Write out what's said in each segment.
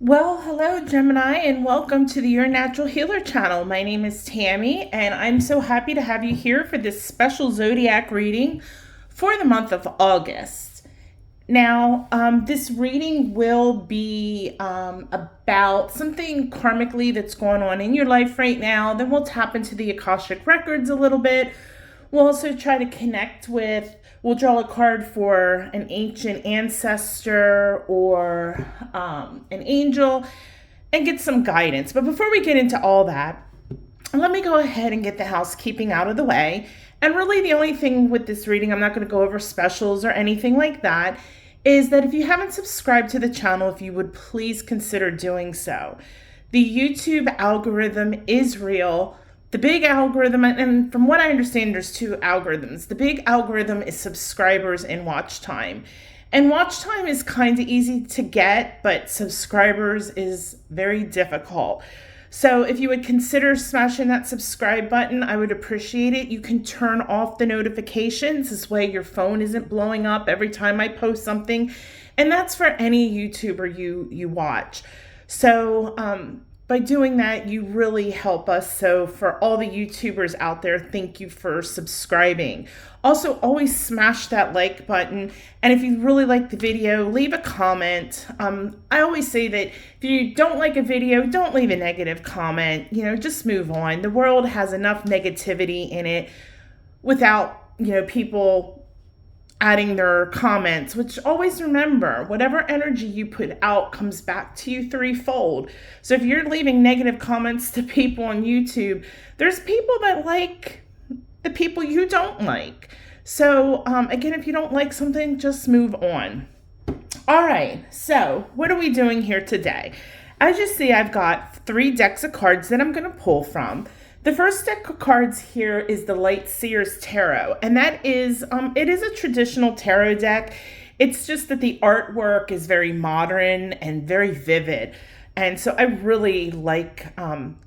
Well, hello, Gemini, and welcome to the Your Natural Healer channel. My name is Tammy, and I'm so happy to have you here for this special Zodiac reading for the month of August. Now, this reading will be about something karmically that's going on in your life right now. Then we'll tap into the Akashic records a little bit. We'll also try to connect with, we'll draw a card for an ancient ancestor or an angel and get some guidance. But before we get into all that, let me go ahead and get the housekeeping out of the way. And really the only thing with this reading, I'm not going to go over specials or anything like that, is that if you haven't subscribed to the channel, if you would please consider doing so. The YouTube algorithm is real. The big algorithm, and from what I understand, there's two algorithms. The big algorithm is subscribers and watch time. And watch time is kind of easy to get, but subscribers is very difficult. So if you would consider smashing that subscribe button, I would appreciate it. You can turn off the notifications. This way your phone isn't blowing up every time I post something. And that's for any YouTuber you watch. So, by doing that, you really help us. So for all the YouTubers out there, thank you for subscribing. Also, always smash that like button. And if you really like the video, leave a comment. I always say that if you don't like a video, don't leave a negative comment. Just move on. The world has enough negativity in it without, people adding their comments, which always remember, whatever energy you put out comes back to you threefold. So if you're leaving negative comments to people on YouTube, there's people that like the people you don't like. So again, if you don't like something, just move on. All right, so what are we doing here today? As you see, I've got 3 decks of cards that I'm going to pull from. The first deck of cards here is the Light Seers Tarot, and that is, it is a traditional tarot deck. It's just that the artwork is very modern and very vivid. And so I really like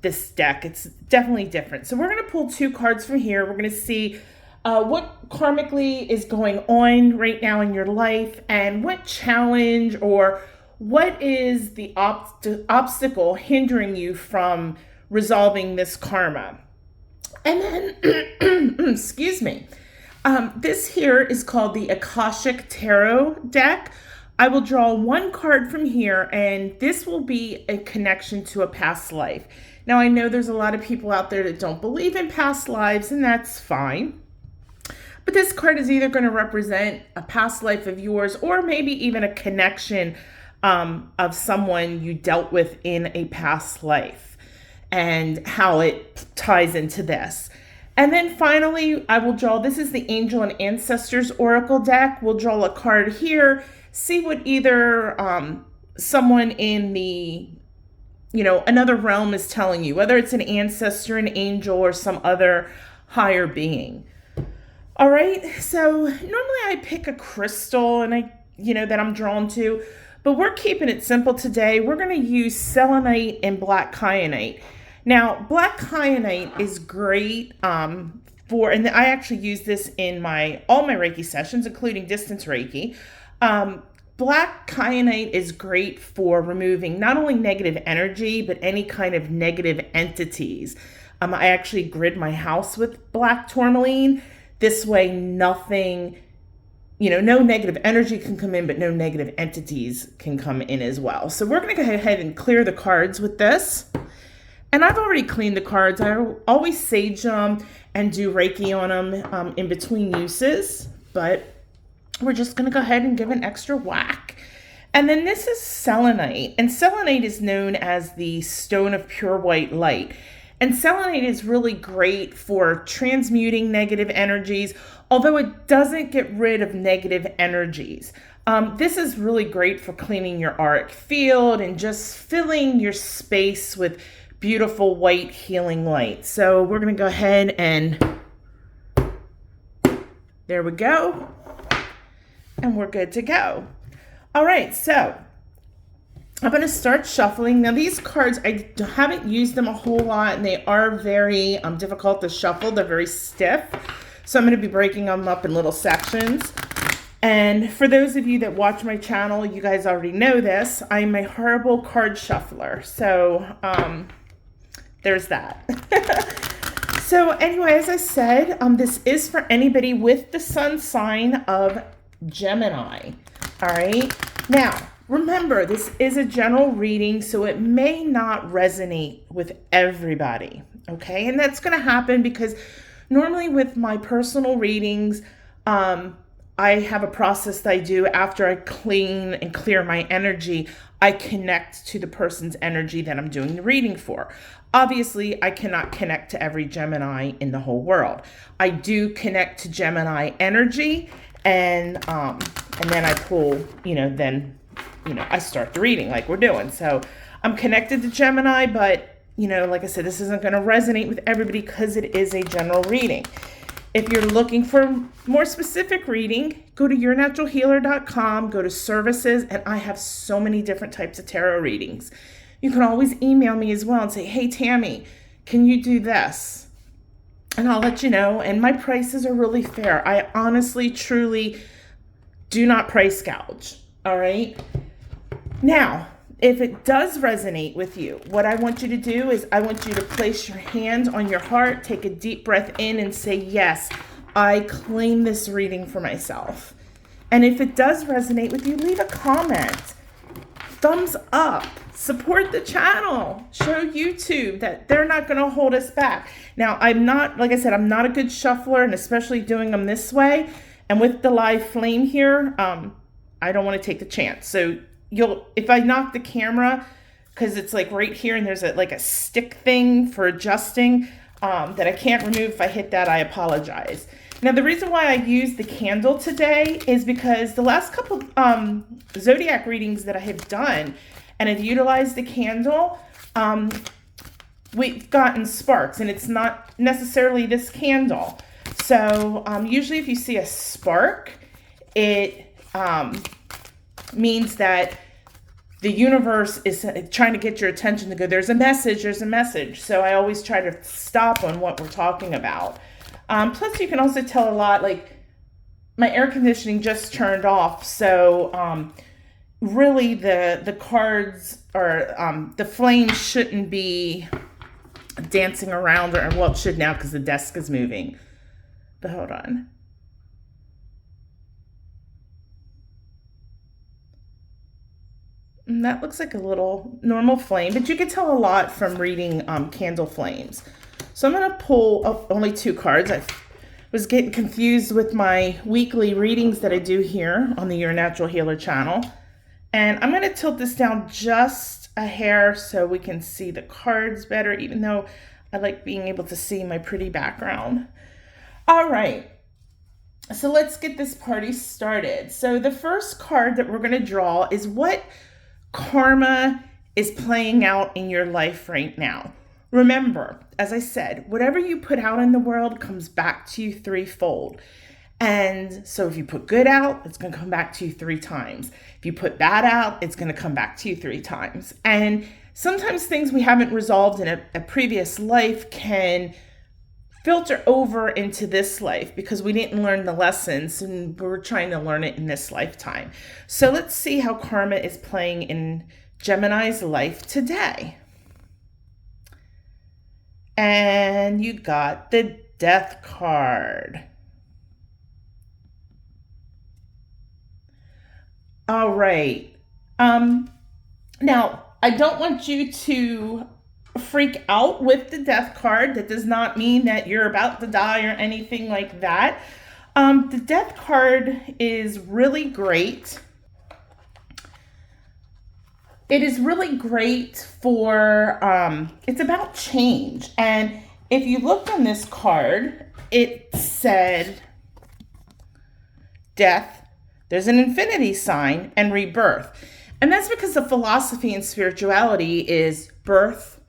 this deck. It's definitely different. So we're going to pull 2 cards from here. We're going to see what karmically is going on right now in your life and what challenge or what is the obstacle hindering you from resolving this karma. And then, excuse me, this here is called the Akashic Tarot deck. I will draw 1 card from here, and this will be a connection to a past life. Now, I know there's a lot of people out there that don't believe in past lives, and that's fine. But this card is either going to represent a past life of yours or maybe even a connection of someone you dealt with in a past life, and how it ties into this. And then finally, I will draw, this is the Angel and Ancestors Oracle deck. We'll draw a card here, see what either someone in the, another realm is telling you, whether it's an ancestor, an angel, or some other higher being. All right, so normally I pick a crystal and that I'm drawn to, but we're keeping it simple today. We're going to use selenite and black kyanite. Now, black kyanite is great for, and I actually use this in all my Reiki sessions, including distance Reiki. Black kyanite is great for removing not only negative energy, but any kind of negative entities. I actually grid my house with black tourmaline. This way, nothing, no negative energy can come in, but no negative entities can come in as well. So we're going to go ahead and clear the cards with this. And I've already cleaned the cards. I always sage them and do Reiki on them in between uses, but we're just going to go ahead and give an extra whack. And then this is selenite, and selenite is known as the stone of pure white light. And selenite is really great for transmuting negative energies, although it doesn't get rid of negative energies. This is really great for cleaning your auric field and just filling your space with beautiful white healing light. So we're going to go ahead and there we go. And we're good to go. All right, so I'm going to start shuffling. Now these cards, I haven't used them a whole lot, and they are very difficult to shuffle. They're very stiff. So I'm going to be breaking them up in little sections. And for those of you that watch my channel, you guys already know this. I'm a horrible card shuffler. So there's that. So anyway, as I said, this is for anybody with the sun sign of Gemini. All right. Now, remember, this is a general reading, so it may not resonate with everybody. Okay. And that's going to happen because normally with my personal readings, I have a process that I do after I clean and clear my energy. I connect to the person's energy that I'm doing the reading for. Obviously, I cannot connect to every Gemini in the whole world. I do connect to Gemini energy, and then I pull, I start the reading like we're doing. So I'm connected to Gemini, but, like I said, this isn't going to resonate with everybody because it is a general reading. If you're looking for more specific reading, go to yournaturalhealer.com, go to services, and I have so many different types of tarot readings. You can always email me as well and say, hey, Tammy, can you do this? And I'll let you know. And my prices are really fair. I honestly, truly do not price gouge. All right. Now, if it does resonate with you, what I want you to do is I want you to place your hand on your heart, take a deep breath in and say, yes, I claim this reading for myself. And if it does resonate with you, leave a comment, thumbs up, support the channel, show YouTube that they're not going to hold us back. Now, I'm not, like I said, I'm not a good shuffler, and especially doing them this way. And with the live flame here, I don't want to take the chance. So if I knock the camera, because it's like right here and there's a stick thing for adjusting that I can't remove. If I hit that, I apologize. Now, the reason why I used the candle today is because the last couple Zodiac readings that I have done and I've utilized the candle, we've gotten sparks, and it's not necessarily this candle. So usually if you see a spark, it means that the universe is trying to get your attention to go, there's a message, there's a message. So I always try to stop on what we're talking about. Plus you can also tell a lot, like my air conditioning just turned off. So really the cards or the flame shouldn't be dancing around, or well, it should now because the desk is moving. But hold on. And that looks like a little normal flame, but you can tell a lot from reading candle flames. So I'm going to pull only 2 cards. I was getting confused with my weekly readings that I do here on the Your Natural Healer channel. And I'm going to tilt this down just a hair so we can see the cards better, even though I like being able to see my pretty background. All right. So let's get this party started. So the first card that we're going to draw is what karma is playing out in your life right now. Remember, as I said, whatever you put out in the world comes back to you threefold. And so if you put good out, it's going to come back to you 3 times. If you put bad out, it's going to come back to you 3 times. And sometimes things we haven't resolved in a previous life can filter over into this life because we didn't learn the lessons and we're trying to learn it in this lifetime. So let's see how karma is playing in Gemini's life today. And you got the Death card. All right. Now, I don't want you to freak out with the Death card. That does not mean that you're about to die or anything like that. The Death card is really great. It is really great for, it's about change. And if you looked on this card, it said death, there's an infinity sign, and rebirth. And that's because the philosophy in spirituality is birth,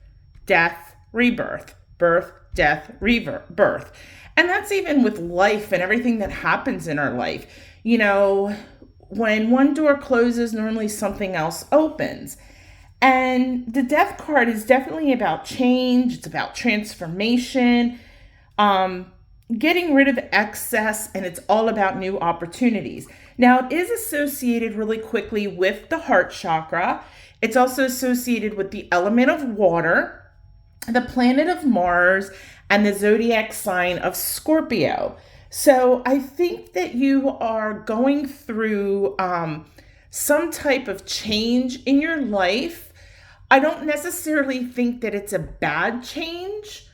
death, rebirth, birth, death, rebirth. And that's even with life and everything that happens in our life. You know, when one door closes, normally something else opens. And the Death card is definitely about change. It's about transformation, getting rid of excess, and it's all about new opportunities. Now, it is associated really quickly with the heart chakra. It's also associated with the element of water, the planet of Mars, and the zodiac sign of Scorpio. So I think that you are going through some type of change in your life. I don't necessarily think that it's a bad change.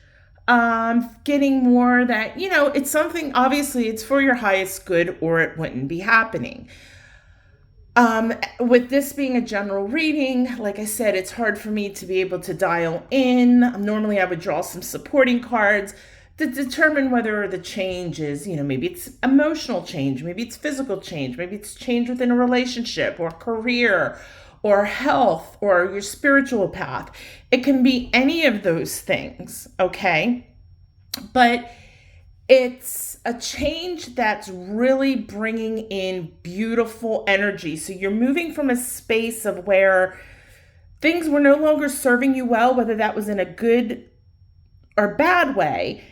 Getting more that, it's something, obviously it's for your highest good or it wouldn't be happening. With this being a general reading, like I said, it's hard for me to be able to dial in. Normally I would draw some supporting cards to determine whether the change is, maybe it's emotional change, maybe it's physical change, maybe it's change within a relationship or career or health or your spiritual path. It can be any of those things, okay? But it's a change that's really bringing in beautiful energy. So you're moving from a space of where things were no longer serving you well, whether that was in a good or bad way.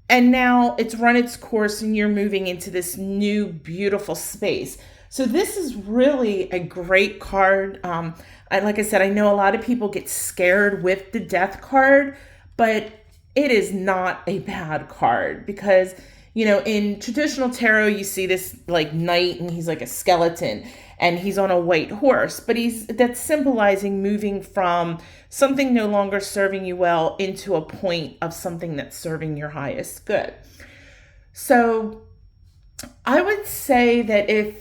And now it's run its course and you're moving into this new beautiful space. So this is really a great card. Like I said, I know a lot of people get scared with the death card, but it is not a bad card because, in traditional tarot, you see this like knight and he's like a skeleton and he's on a white horse, but that's symbolizing moving from something no longer serving you well into a point of something that's serving your highest good. So I would say that if,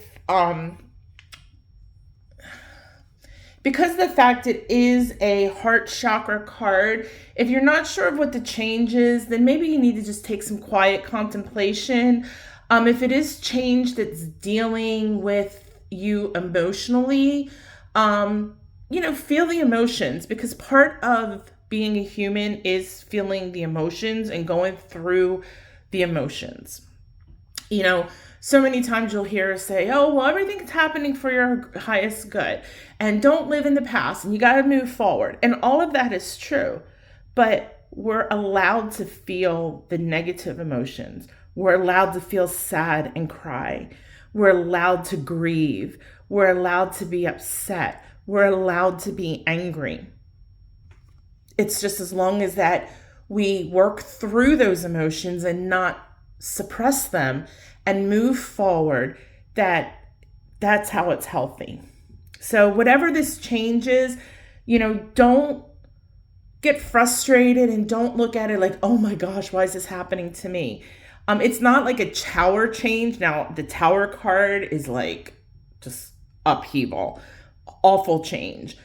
because of the fact it is a heart chakra card, if you're not sure of what the change is, then maybe you need to just take some quiet contemplation. If it is change that's dealing with you emotionally, feel the emotions, because part of being a human is feeling the emotions and going through the emotions. So many times you'll hear us say, oh, well, everything's happening for your highest good and don't live in the past and you got to move forward. And all of that is true, but we're allowed to feel the negative emotions. We're allowed to feel sad and cry. We're allowed to grieve. We're allowed to be upset. We're allowed to be angry. It's just as long as that we work through those emotions and not suppress them and move forward, that's how it's healthy. So whatever this change is, don't get frustrated and don't look at it like, oh my gosh, why is this happening to me? It's not like a tower change. Now, the tower card is like just upheaval, awful change.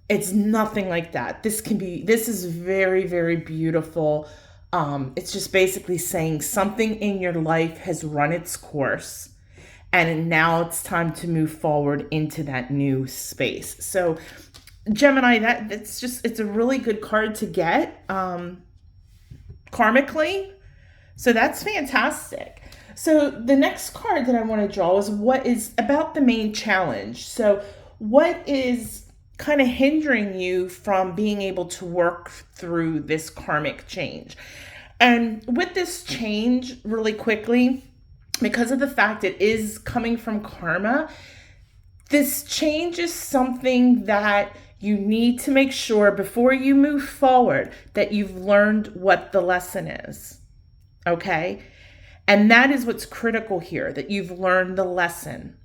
It's nothing like that. This is very, very beautiful. It's just basically saying something in your life has run its course and now it's time to move forward into that new space. So Gemini, it's a really good card to get karmically. So that's fantastic. So the next card that I want to draw is what is about the main challenge. So what is kind of hindering you from being able to work through this karmic change? And with this change, really quickly, because of the fact it is coming from karma, this change is something that you need to make sure before you move forward that you've learned what the lesson is, okay? And that is what's critical here, that you've learned the lesson.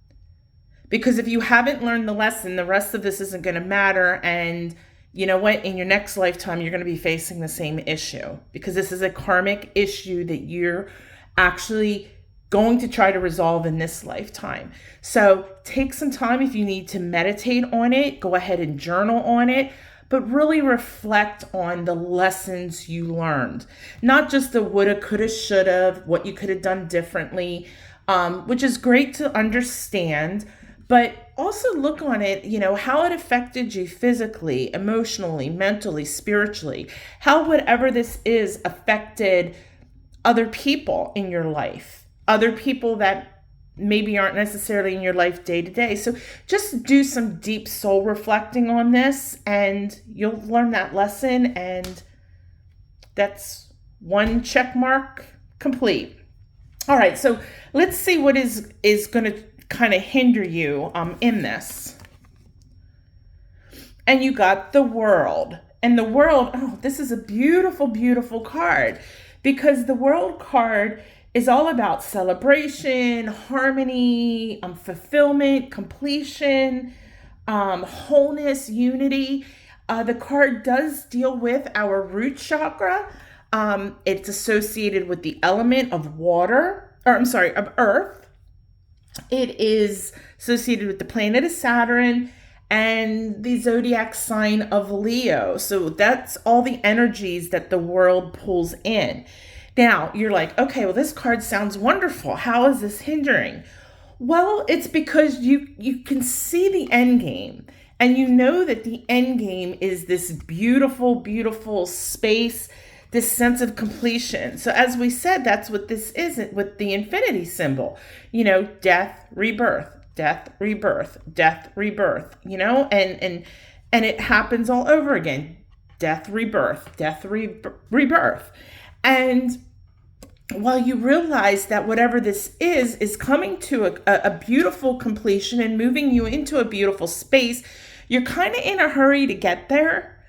Because if you haven't learned the lesson, the rest of this isn't going to matter. And you know what? In your next lifetime, you're going to be facing the same issue because this is a karmic issue that you're actually going to try to resolve in this lifetime. So take some time if you need to meditate on it, go ahead and journal on it, but really reflect on the lessons you learned. Not just the woulda, coulda, shoulda, what you could have done differently, which is great to understand, but also look on it, how it affected you physically, emotionally, mentally, spiritually, how whatever this is affected other people in your life, other people that maybe aren't necessarily in your life day to day. So just do some deep soul reflecting on this and you'll learn that lesson, and that's one check mark complete. All right, so let's see what is going to kind of hinder you in this. And you got the World. And the World, oh, this is a beautiful, beautiful card, because the World card is all about celebration, harmony, fulfillment, completion, wholeness, unity. The card does deal with our root chakra. It's associated with the element of water, of earth. It is associated with the planet of Saturn and the zodiac sign of Leo. So that's all the energies that the World pulls in. Now, you're like, okay, well, this card sounds wonderful. How is this hindering? Well, it's because you can see the end game, and you know that the end game is this beautiful, beautiful space, this sense of completion. So as we said, that's what this is with the infinity symbol. Death, rebirth, death, rebirth, death, rebirth, and it happens all over again. Death, rebirth, death, rebirth. And while you realize that whatever this is coming to a beautiful completion and moving you into a beautiful space, you're kind of in a hurry to get there.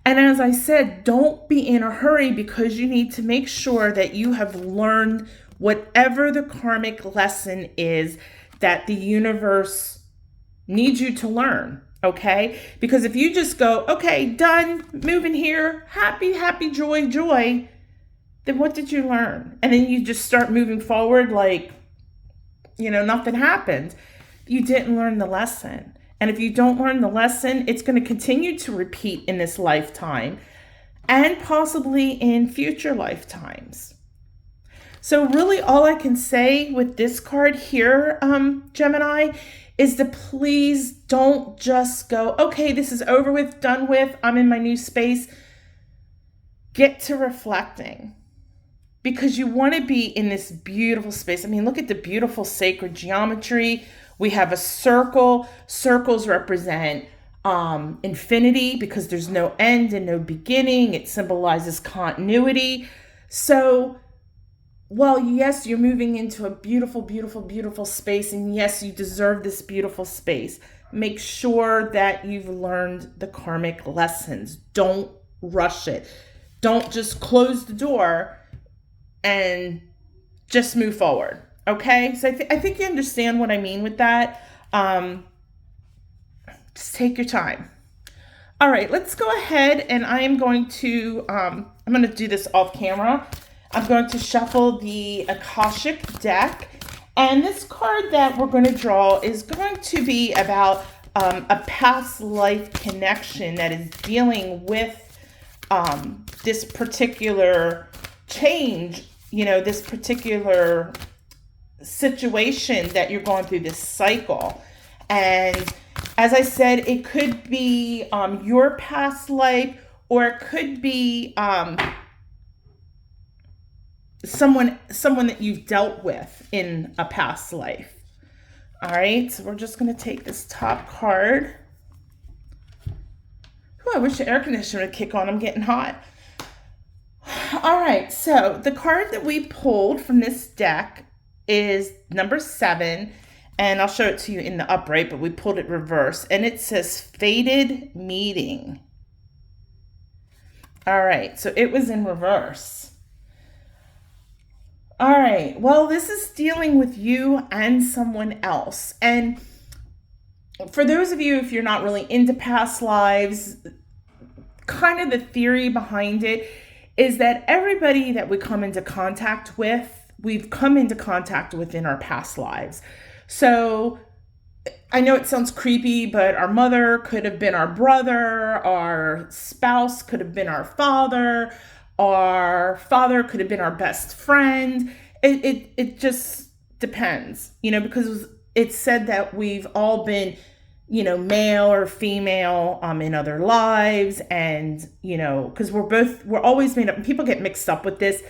And as I said, don't be in a hurry, because you need to make sure that you have learned whatever the karmic lesson is that the universe needs you to learn, okay? Because if you just go, okay, done, moving here, happy, happy, joy, joy, then what did you learn? And then you just start moving forward like, nothing happened. You didn't learn the lesson. And if you don't learn the lesson, it's going to continue to repeat in this lifetime and possibly in future lifetimes. So really all I can say with this card here, Gemini, is to please don't just go, okay, this is over with, done with, I'm in my new space. Get to reflecting, because you want to be in this beautiful space. I mean, look at the beautiful sacred geometry. We have a circle. Circles represent infinity, because there's no end and no beginning. It symbolizes continuity. So while yes, you're moving into a beautiful, beautiful, beautiful space, and yes, you deserve this beautiful space, make sure that you've learned the karmic lessons. Don't rush it. Don't just close the door and just move forward. Okay, so I think you understand what I mean with that. Just take your time. All right, let's go ahead, and I am going to, I'm going to do this off camera. I'm going to shuffle the Akashic deck, and this card that we're going to draw is going to be about a past life connection that is dealing with this particular change, this particular situation that you're going through, this cycle. And as I said, it could be your past life, or it could be someone that you've dealt with in a past life. All right, so we're just going to take this top card. Ooh, I wish the air conditioner would kick on. I'm getting hot. All right, so the card that we pulled from this deck is number 7, and I'll show it to you in the upright, but we pulled it reverse, and it says fated meeting. All right, so it was in reverse. All right, well, this is dealing with you and someone else. And for those of you, if you're not really into past lives, kind of the theory behind it is that everybody that we come into contact with, we've come into contact with in our past lives. So I know it sounds creepy, but our mother could have been our brother, our spouse could have been our father could have been our best friend. It just depends, because it's said that we've all been, male or female in other lives. And, because we're always made up, and people get mixed up with this,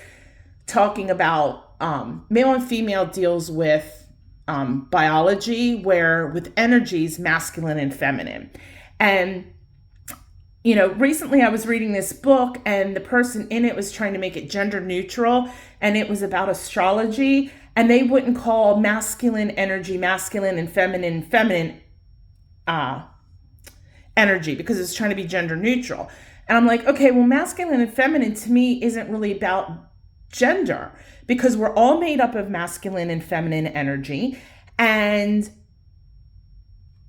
talking about male and female deals with biology, where with energies, masculine and feminine. And, recently I was reading this book, and the person in it was trying to make it gender neutral, and it was about astrology. And they wouldn't call masculine energy masculine and feminine energy because it's trying to be gender neutral. And I'm like, okay, well, masculine and feminine to me isn't really about gender, because we're all made up of masculine and feminine energy. And,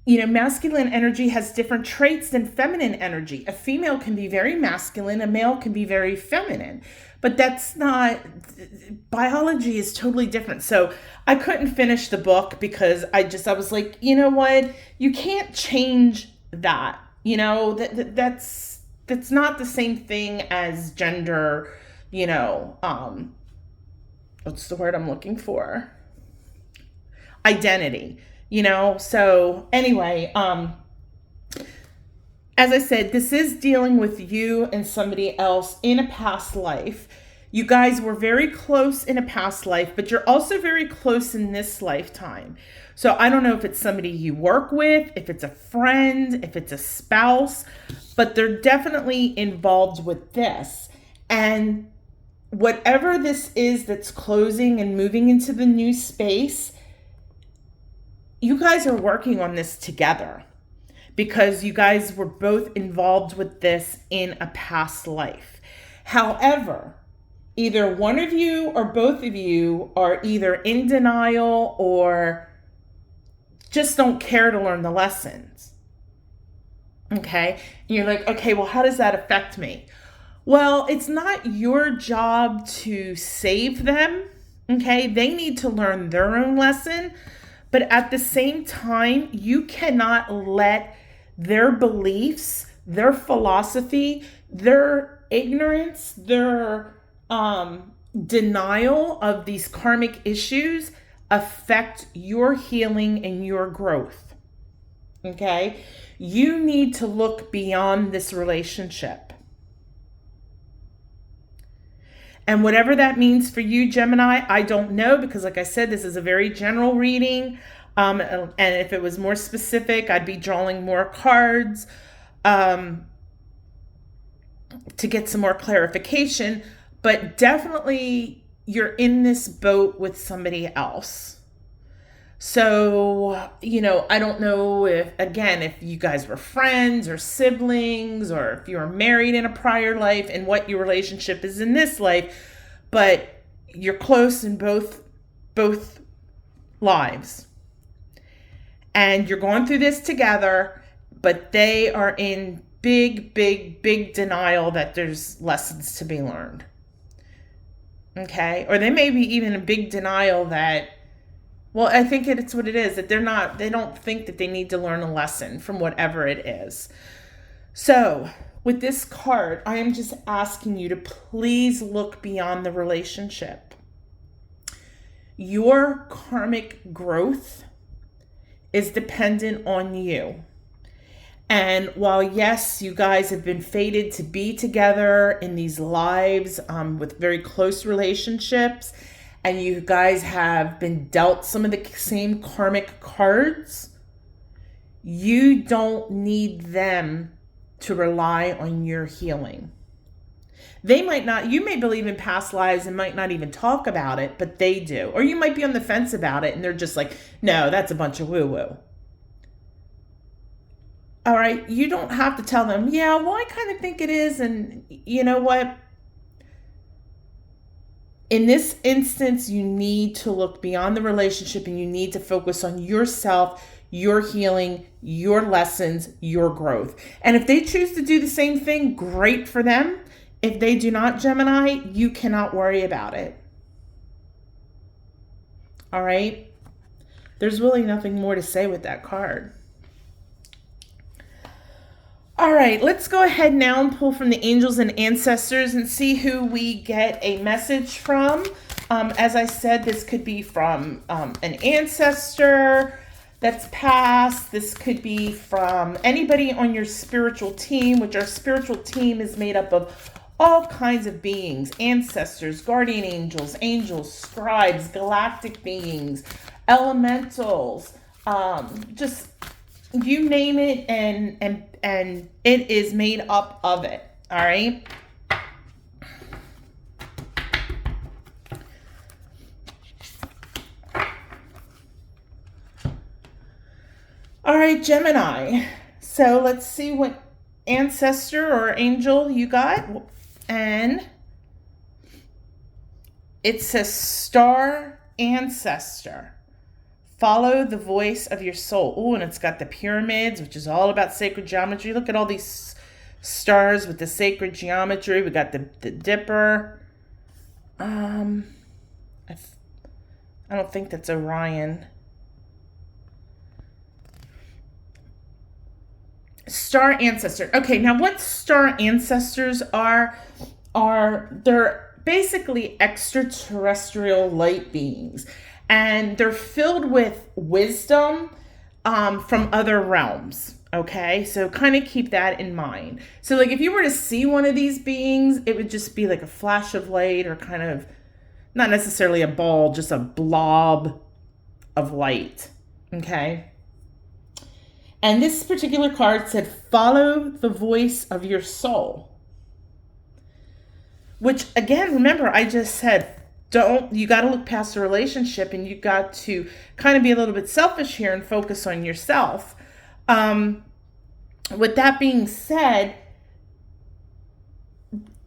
you know, masculine energy has different traits than feminine energy. A female can be very masculine, a male can be very feminine, but that's not, biology is totally different. So I couldn't finish the book because I was like, you know what, you can't change that. You know, that's not the same thing as gender, you know, what's the word I'm looking for? Identity, you know? So anyway, as I said, this is dealing with you and somebody else in a past life. You guys were very close in a past life, but you're also very close in this lifetime. So I don't know if it's somebody you work with, if it's a friend, if it's a spouse, but they're definitely involved with this. And whatever this is that's closing and moving into the new space, you guys are working on this together because you guys were both involved with this in a past life. However, either one of you or both of you are either in denial or just don't care to learn the lessons. Okay? And you're like, okay, well, how does that affect me? Well, it's not your job to save them. Okay? They need to learn their own lesson. But at the same time, you cannot let their beliefs, their philosophy, their ignorance, their denial of these karmic issues affect your healing and your growth. Okay? You need to look beyond this relationship. And whatever that means for you, Gemini, I don't know, because like I said, this is a very general reading. And if it was more specific, I'd be drawing more cards to get some more clarification. But definitely you're in this boat with somebody else. So, you know, I don't know if you guys were friends or siblings, or if you were married in a prior life and what your relationship is in this life, but you're close in both lives. And you're going through this together, but they are in big denial that there's lessons to be learned. Okay? Or they may be even in big denial that, well, I think it's what it is, that they don't think that they need to learn a lesson from whatever it is. So with this card, I am just asking you to please look beyond the relationship. Your karmic growth is dependent on you. And while, yes, you guys have been fated to be together in these lives with very close relationships, and you guys have been dealt some of the same karmic cards, you don't need them to rely on your healing. They might not, you may believe in past lives and might not even talk about it, but they do. Or you might be on the fence about it and they're just like, no, that's a bunch of woo-woo. All right, you don't have to tell them, yeah, well, I kind of think it is, and you know what? In this instance, you need to look beyond the relationship and you need to focus on yourself, your healing, your lessons, your growth. And if they choose to do the same thing, great for them. If they do not, Gemini, you cannot worry about it. All right? There's really nothing more to say with that card. All right, let's go ahead now and pull from the angels and ancestors and see who we get a message from. As I said, this could be from an ancestor that's passed. This could be from anybody on your spiritual team, which our spiritual team is made up of all kinds of beings: ancestors, guardian angels, scribes, galactic beings, elementals, just you name it, and it is made up of it. All right. right, Gemini. So let's see what ancestor or angel you got. And it says star ancestor. Follow the voice of your soul. Oh, and it's got the pyramids, which is all about sacred geometry. Look at all these stars with the sacred geometry. We got the Dipper. I don't think that's Orion. Star ancestor. Okay, now what star ancestors are they're basically extraterrestrial light beings, and they're filled with wisdom from other realms. Okay, so kind of keep that in mind. So like if you were to see one of these beings, it would just be like a flash of light, or kind of not necessarily a ball, just a blob of light. Okay. And this particular card said, follow the voice of your soul. Which, again, remember, I just said, you got to look past the relationship, and you got to kind of be a little bit selfish here and focus on yourself. With that being said,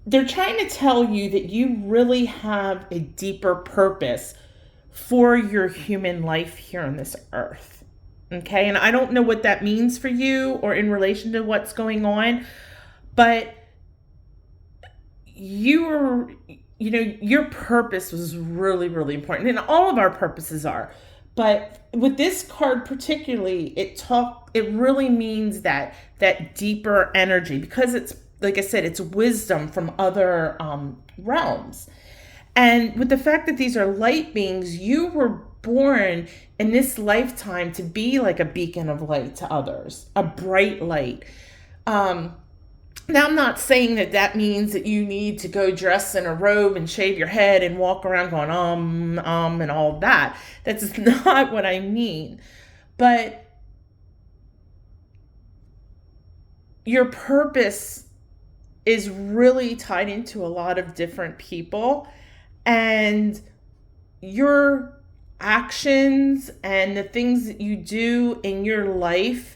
they're trying to tell you that you really have a deeper purpose for your human life here on this earth. Okay, and I don't know what that means for you or in relation to what's going on, but your purpose was really, really important, and all of our purposes are. But with this card particularly, it really means that deeper energy, because it's, like I said, it's wisdom from other realms. And with the fact that these are light beings, you were born in this lifetime to be like a beacon of light to others, a bright light. Now, I'm not saying that means that you need to go dress in a robe and shave your head and walk around going, and all that. That's not what I mean. But your purpose is really tied into a lot of different people, and your actions and the things that you do in your life,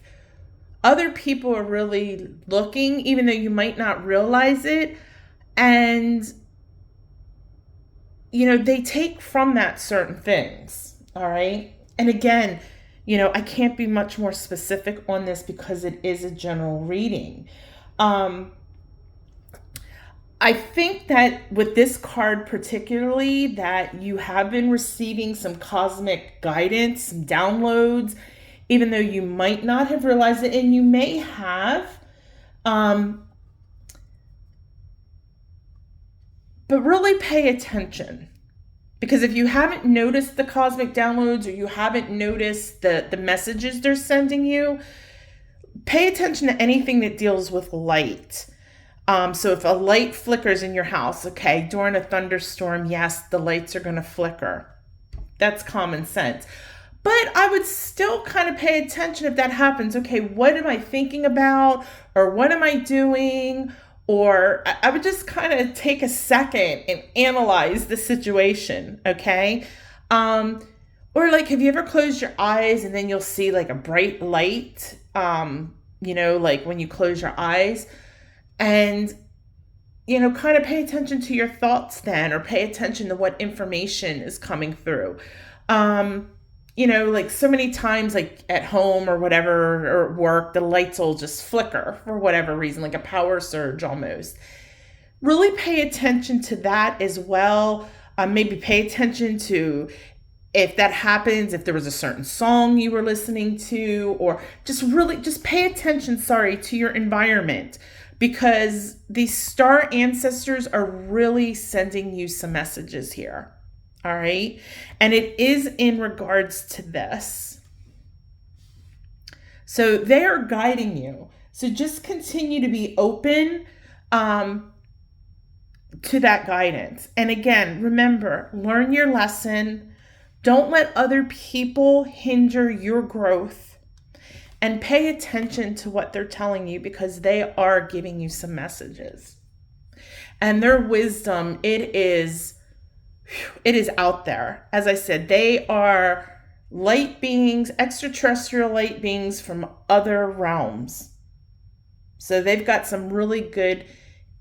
other people are really looking, even though you might not realize it. And, they take from that certain things. All right. And again, I can't be much more specific on this because it is a general reading. I think that with this card particularly, that you have been receiving some cosmic guidance, some downloads, even though you might not have realized it, and you may have. But really pay attention. Because if you haven't noticed the cosmic downloads, or you haven't noticed the messages they're sending you, pay attention to anything that deals with light. So if a light flickers in your house, okay, during a thunderstorm, yes, the lights are going to flicker. That's common sense. But I would still kind of pay attention if that happens. Okay, what am I thinking about? Or what am I doing? Or I would just kind of take a second and analyze the situation, okay? Or like, have you ever closed your eyes and then you'll see like a bright light, like when you close your eyes? And, kind of pay attention to your thoughts then, or pay attention to what information is coming through. Like so many times, like at home or whatever, or work, the lights will just flicker for whatever reason, like a power surge almost. Really pay attention to that as well. Maybe pay attention to if that happens, if there was a certain song you were listening to, or just pay attention, to your environment. Because these star ancestors are really sending you some messages here. All right. And it is in regards to this. So they are guiding you. So just continue to be open to that guidance. And again, remember, learn your lesson. Don't let other people hinder your growth. And pay attention to what they're telling you, because they are giving you some messages. And their wisdom, it is out there. As I said, they are light beings, extraterrestrial light beings from other realms. So they've got some really good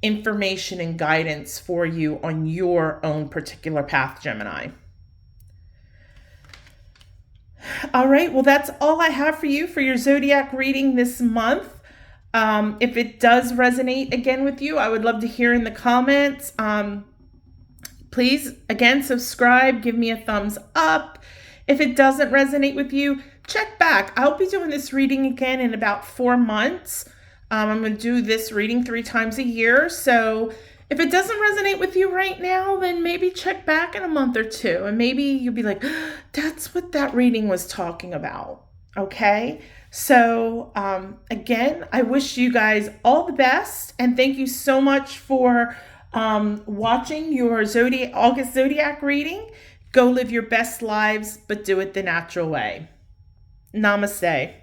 information and guidance for you on your own particular path, Gemini. All right, well, that's all I have for you for your zodiac reading this month. If it does resonate again with you, I would love to hear in the comments. Please, again, subscribe, give me a thumbs up. If it doesn't resonate with you, check back. I'll be doing this reading again in about 4 months. I'm going to do this reading 3 times a year. So if it doesn't resonate with you right now, then maybe check back in a month or 2. And maybe you'll be like, that's what that reading was talking about. Okay? So again, I wish you guys all the best. And thank you so much for watching your August Zodiac reading. Go live your best lives, but do it the natural way. Namaste.